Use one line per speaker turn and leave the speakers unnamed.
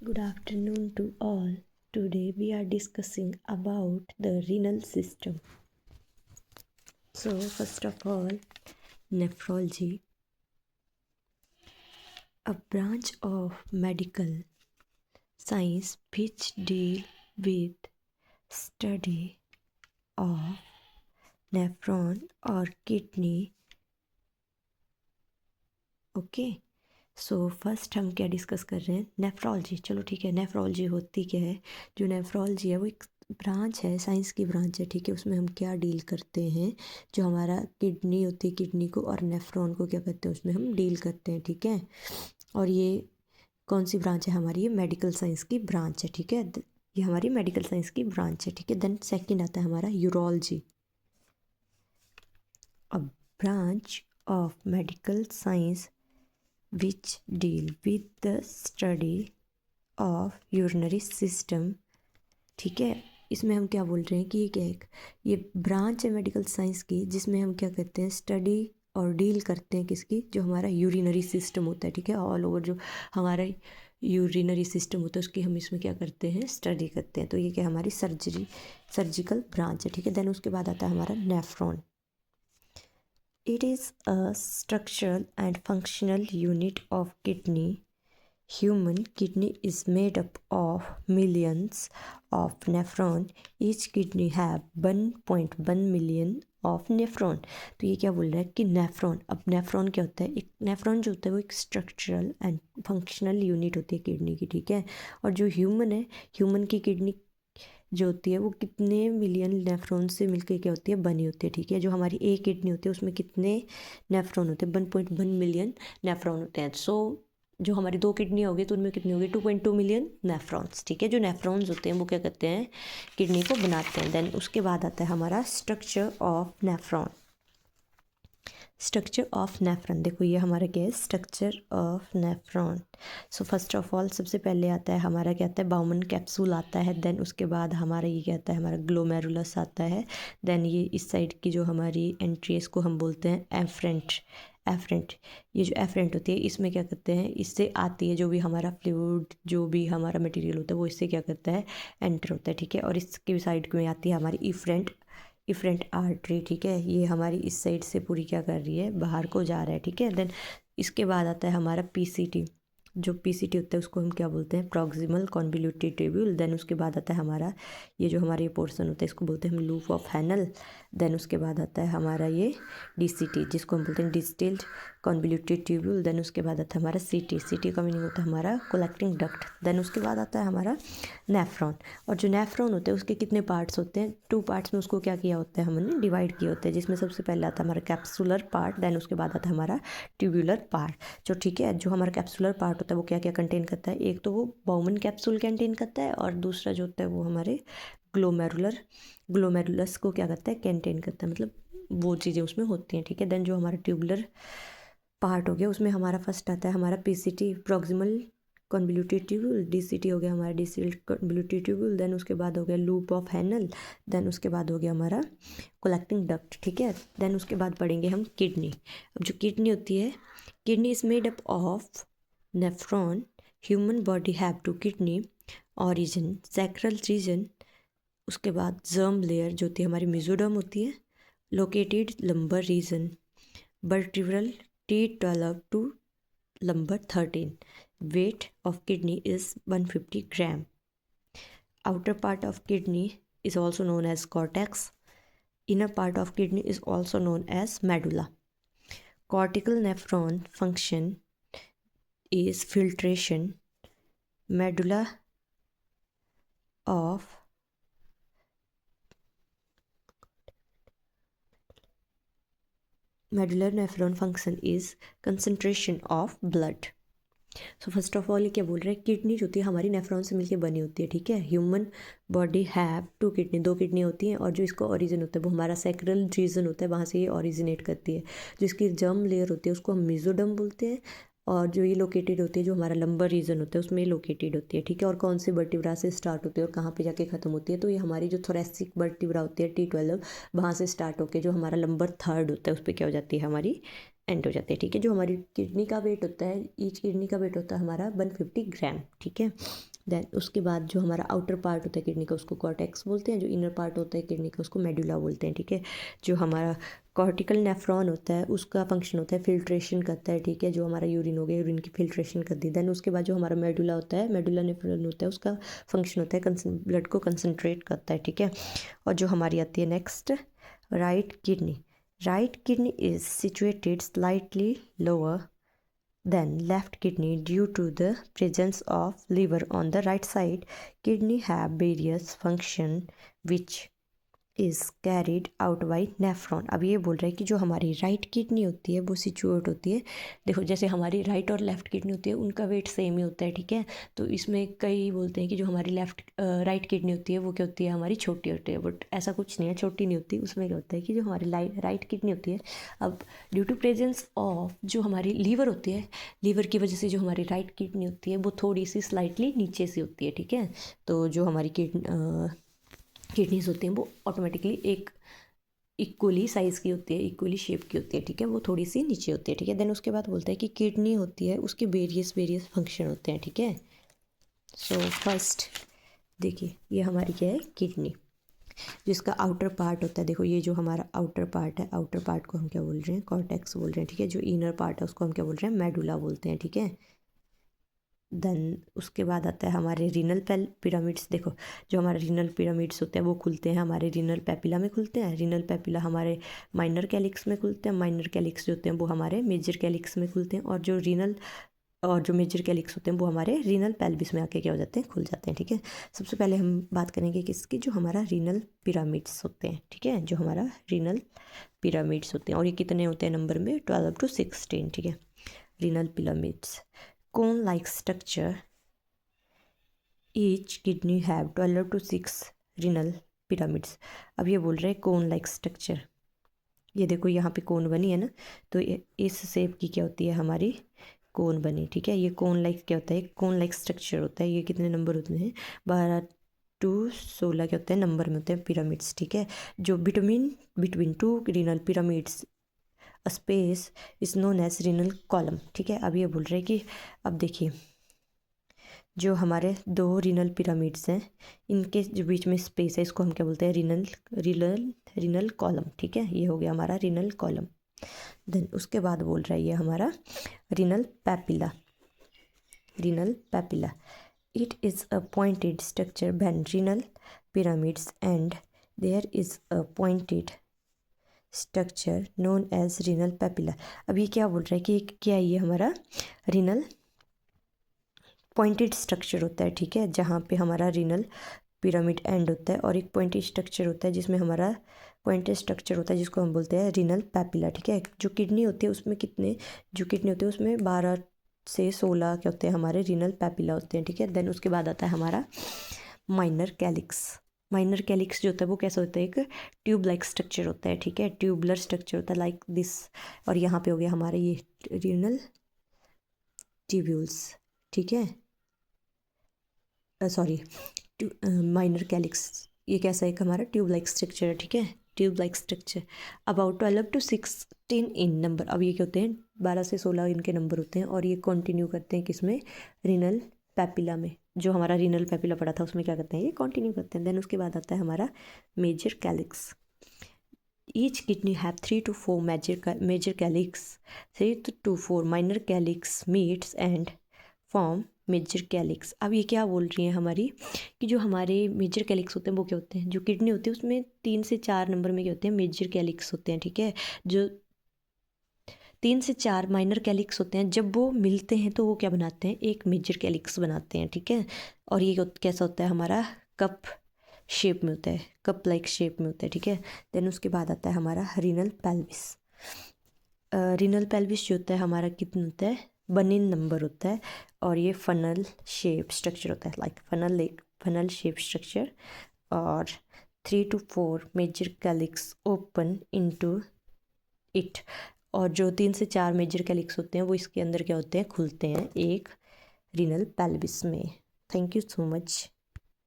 Good afternoon to all. Today we are discussing about the renal system. So first of all, nephrology, a branch of medical science which deal with study of nephron or kidney. Okay so first हम क्या discuss कर रहे हैं, nephrology. चलो ठीक है, nephrology होती क्या है? जो नेफ्रोलॉजी है वो एक ब्रांच है, साइंस की ब्रांच है. ठीक है, उसमें हम क्या डील करते हैं, जो हमारा किडनी होती है, किडनी को और नेफ्रॉन को क्या करते हैं, उसमें हम डील करते हैं. ठीक है, और ये कौन सी ब्रांच है हमारी? ये मेडिकल साइंस की ब्रांच है. ठीक है, ये हमारी मेडिकल साइंस की ब्रांच है. ठीक है, देन सेकेंड आता है हमारा urology, a branch of medical science which deal with the study of urinary system. ठीक है, इसमें हम क्या बोल रहे हैं कि ये क्या है, ये ब्रांच है मेडिकल साइंस की जिसमें हम क्या करते हैं, स्टडी और डील करते हैं किसकी? जो हमारा यूरिनरी सिस्टम होता है. ठीक है, ऑल ओवर जो हमारा यूरिनरी सिस्टम होता है उसकी हम इसमें क्या करते हैं, स्टडी करते हैं. तो ये क्या हमारी सर्जिकल ब्रांच है. ठीक है, देन उसके बाद आता है हमारा nephron. It is a structural and functional unit of kidney. Human kidney is made up of millions of nephron. Each kidney have 1.1 million of nephron. तो ये क्या बोल रहा है कि नेफ्रॉन, अब नेफ्रॉन क्या होता है? एक नेफ्रॉन जो होता है वो एक स्ट्रक्चरल एंड फंक्शनल यूनिट होती है किडनी की. ठीक है, और जो ह्यूमन है, ह्यूमन की किडनी जो होती है वो कितने मिलियन नेफ्रॉन से मिलकर क्या होती है, बनी होती है. ठीक है, जो हमारी एक किडनी होती है उसमें कितने नेफ्रॉन होते हैं? 1.1 मिलियन नेफ्रॉन होते हैं. सो जो हमारी दो किडनी होगी तो उनमें कितनी होगी? 2.2 मिलियन नेफ्रॉन्स. ठीक है, जो नेफ्रॉन्स होते हैं वो क्या करते हैं, किडनी को बनाते हैं. देन उसके बाद आता है हमारा structure of nephron. Structure of nephron, देखो ये हमारा क्या है, structure of nephron. So first of all सबसे पहले आता है हमारा क्या आता है, बाउमन कैप्सूल आता है. देन उसके बाद हमारा ये क्या आता है, हमारा ग्लोमेरुलस आता है. देन ये इस साइड की जो हमारी एंट्री है इसको हम बोलते हैं एफरेंट. ये जो एफरेंट होती है इसमें क्या करते हैं, इससे आती है जो भी हमारा फ्लूइड, जो भी हमारा मटेरियल होता है वो इससे क्या करता है, एंटर होता है. ठीक है, और इसकी साइड में आती है हमारी इफरेंट आर्टरी. ठीक है, ये हमारी इस साइड से पूरी क्या कर रही है, बाहर को जा रहा है. ठीक है, देन इसके बाद आता है हमारा पीसीटी. जो पीसीटी होता है उसको हम क्या बोलते हैं, प्रॉक्सिमल कॉन्वोल्यूटेड ट्यूब्यूल. देन उसके बाद आता है हमारा ये जो हमारे पोर्शन होता है इसको बोलते हैं हम लूप ऑफ हैनल. देन उसके बाद आता है हमारा ये डीसीटी जिसको हम बोलते हैं डिस्टिल्ड कॉन्वोल्यूटेड ट्यूब्यूल. देन उसके बाद आता है हमारा सीटी का मीनिंग होता है हमारा कलेक्टिंग डक्ट. देन उसके बाद आता है हमारा नेफ्रॉन. और जो नेफ्रॉन होते हैं उसके कितने पार्ट्स होते हैं? 2 पार्ट्स में उसको क्या किया होता है, हमने डिवाइड किया होता है, जिसमें सबसे पहले आता है हमारा कैप्सुलर पार्ट. देन उसके बाद आता है हमारा ट्यूबुलर पार्ट. जो ठीक है, जो हमारा कैप्सुलर पार्ट होता है वो क्या क्या कंटेन करता है? एक तो वो बाउमन कैप्सूल कंटेन करता है, और दूसरा जो होता है वो हमारे ग्लोमेरुलस को क्या करता है, कंटेन करता है. मतलब वो चीज़ें उसमें होती हैं. ठीक है, देन जो हमारा ट्यूबुलर पार्ट हो गया उसमें हमारा फर्स्ट आता है हमारा PCT proximal convoluted tubule. DCT हो गया हमारा डिस्टिल्ड कॉन्वोल्यूटेड ट्यूब्यूल. देन उसके बाद हो गया लूप ऑफ हैनल. देन उसके बाद हो गया हमारा कलेक्टिंग डक्ट. ठीक है, देन उसके बाद पढ़ेंगे हम किडनी. अब जो किडनी होती है, kidney is made up of nephron. Human body have two kidney, origin sacral region. उसके बाद जर्म लेयर जो होती है हमारी मेसोडर्म होती है, located lumbar region, vertebral T12 to lumbar 13. Weight of kidney is 150 gram. Outer part of kidney is also known as cortex. Inner part of kidney is also known as medulla. Cortical nephron function is filtration. Medulla of medular nephron function is concentration of blood. So first of all ये क्या बोल रहे हैं, kidney जो होती है हमारी nephron से मिलकर बनी होती है. ठीक है, human body have 2 kidney, 2 kidney होती हैं, और जो इसका ओरिजिन होता है वो हमारा सैक्रल रीजन होता है, वहाँ से ये ओरिजिनेट करती है. जो इसकी जर्म लेयर होती है उसको हम मेसोडर्म बोलते हैं, और जो ये लोकेटेड होती है, जो हमारा लंबर रीजन होता है उसमें लोकेटेड होती है. ठीक है, और कौन से वर्टिब्रा से स्टार्ट होती है और कहाँ पे जाके ख़त्म होती है? तो ये हमारी जो थोरेसिक वर्टिब्रा होती है T12, वहाँ से स्टार्ट होकर जो हमारा लंबर 3 होता है उस पर क्या हो जाती है, हमारी एंड हो जाते हैं. ठीक है, जो हमारी किडनी का वेट होता है, ईच किडनी का वेट होता है हमारा 150 ग्राम. ठीक है, देन उसके बाद जो हमारा आउटर पार्ट होता है किडनी का उसको कॉर्टेक्स बोलते हैं, जो इनर पार्ट होता है किडनी का उसको मेडुला बोलते हैं, ठीक है। जो हमारा कॉर्टिकल नेफ्रॉन होता है उसका फंक्शन होता है फिल्ट्रेशन करता है, ठीक है। जो हमारा यूरिन हो गया यूरिन की फिल्ट्रेशन कर दी। देन उसके बाद जो हमारा मेडुला होता है, मेडुला नेफ्रॉन होता है, उसका फंक्शन होता है ब्लड को कंसनट्रेट करता है, ठीक है। और जो हमारी आती है next right kidney. Right kidney is situated slightly lower than left kidney due to the presence of liver on the right side. Kidney have various function which is carried out by nephron. अब ये बोल रहा है कि जो हमारी right kidney होती है वो सिचुएट होती है, देखो जैसे हमारी राइट और लेफ्ट किडनी होती है उनका वेट सेम ही होता है, ठीक है। तो इसमें कई बोलते हैं कि जो हमारी राइट किडनी होती है वो क्या होती है, हमारी छोटी होती है, बट ऐसा कुछ नहीं है, छोटी नहीं होती। उसमें क्या होता है कि जो हमारी राइट किडनी होती है, अब ड्यू टू प्रेजेंस ऑफ जो हमारी लीवर होती है, लीवर की वजह से जो हमारी राइट किडनी होती है वो थोड़ी सी स्लाइटली नीचे से होती है, ठीक है। तो जो हमारी किडनीज होती हैं वो ऑटोमेटिकली एक इक्वली साइज़ की होती है, इक्वली शेप की होती है, ठीक है। वो थोड़ी सी नीचे होती है, ठीक है। देन उसके बाद बोलता है कि किडनी होती है उसके वेरियस फंक्शन होते हैं, ठीक है। सो फर्स्ट देखिए ये हमारी क्या है, किडनी। जिसका आउटर पार्ट होता है, देखो ये जो हमारा आउटर पार्ट है, आउटर पार्ट को हम क्या बोल रहे हैं, कॉर्टेक्स बोल रहे हैं, ठीक है। जो इनर पार्ट है उसको हम क्या बोल रहे हैं, मेडुला बोलते हैं, ठीक है। देन उसके बाद आता है हमारे रीनल पिरामिड्स। देखो जो हमारे रीनल पिरामिड्स होते हैं वो खुलते हैं हमारे रीनल पैपिला में खुलते हैं। रीनल पैपिला हमारे माइनर कैलिक्स में खुलते हैं, माइनर कैलिक्स जो होते हैं वो हमारे मेजर कैलिक्स में खुलते हैं, और जो मेजर कैलिक्स होते हैं वो हमारे रीनल पेल्विस में आके क्या हो जाते हैं, खुल जाते हैं, ठीक है। सबसे पहले हम बात करेंगे किसकी, जो हमारा रीनल पिरामिड्स होते हैं, ठीक है। जो हमारा रीनल पिरामिड्स होते हैं, और ये कितने होते हैं नंबर में, 12 to 16, ठीक है। Renal pyramids cone like structure, each kidney have 12 to 6 renal pyramids। अब ये बोल रहे हैं कोन लाइक स्ट्रक्चर, ये देखो यहाँ पे कोन बनी है ना, तो इस शेप की क्या होती है, हमारी कोन बनी, ठीक है। ये कोन लाइक क्या होता है, कोन लाइक स्ट्रक्चर होता है। ये कितने नंबर होते हैं, 12 to 16 क्या होते हैं नंबर में होते हैं पिरामिड्स, ठीक है। जो between two renal pyramids space is known as renal column, ठीक है। अब ये बोल रहे हैं कि अब देखिए जो हमारे दो रीनल पिरामिड्स हैं इनके जो बीच में स्पेस है इसको हम क्या बोलते हैं, रीनल कॉलम, ठीक है। ये हो गया हमारा रीनल कॉलम। देन उसके बाद बोल रहा है ये हमारा renal papilla. It is a pointed structure between renal pyramids and there is a pointed structure known as renal papilla. अब ये क्या बोल रहा है कि क्या ये हमारा रीनल पॉइंटेड स्ट्रक्चर होता है, ठीक है, जहाँ पे हमारा रीनल पिरामिड एंड होता है, और एक पॉइंटेड स्ट्रक्चर होता है जिसमें हमारा पॉइंटेड स्ट्रक्चर होता है जिसको हम बोलते हैं रीनल पैपिला, ठीक है। जो किडनी होती है उसमें जो किडनी होती है उसमें 12 से 16 क्या होते हैं, हमारे रीनल पैपिला होते हैं, ठीक है। देन उसके बाद आता है हमारा माइनर कैलिक्स। माइनर कैलिक्स जो होता है वो कैसा होता है, एक ट्यूब लाइक स्ट्रक्चर होता है, ठीक है, ट्यूबलर स्ट्रक्चर होता है लाइक दिस। और यहाँ पे हो गया हमारे ये रीनल ट्यूब्यूल्स, ठीक है, सॉरी माइनर कैलिक्स। ये कैसा एक हमारा ट्यूब लाइक स्ट्रक्चर है, ठीक है, tube like structure about 12 to 16 in number. अब ये क्या होते हैं, 12 से 16 इनके नंबर होते हैं, और ये कंटिन्यू करते हैं किसमें, रीनल पैपिला में। जो हमारा रीनल पैपिला पड़ा था उसमें क्या करते हैं, ये कंटिन्यू करते हैं। देन उसके बाद आता है हमारा major calyx. Each kidney have 3 to 4 major calyx, 3 to 4 minor calyx meets and form major calyx. अब ये क्या बोल रही हैं हमारी, कि जो हमारे मेजर कैलिक्स होते हैं वो क्या होते हैं, जो किडनी होती है उसमें 3 से 4 नंबर में क्या होते हैं, मेजर कैलिक्स होते हैं, ठीक है। जो 3 से 4 माइनर कैलिक्स होते हैं जब वो मिलते हैं तो वो क्या बनाते हैं, एक मेजर कैलिक्स बनाते हैं, ठीक है। और ये कैसा होता है, हमारा कप शेप में होता है, कप लाइक शेप में होता है, ठीक है। देन उसके बाद आता है हमारा रीनल पेल्विस। रीनल पेल्विस जो होता है हमारा कितना होता है, 1 in नंबर होता है, और ये फनल शेप स्ट्रक्चर होता है, लाइक फनल शेप स्ट्रक्चर, और 3 to 4 major calyx open into it. और जो 3 से 4 मेजर कैलिक्स होते हैं वो इसके अंदर क्या होते हैं, खुलते हैं एक रीनल पेल्विस में। Thank you so much.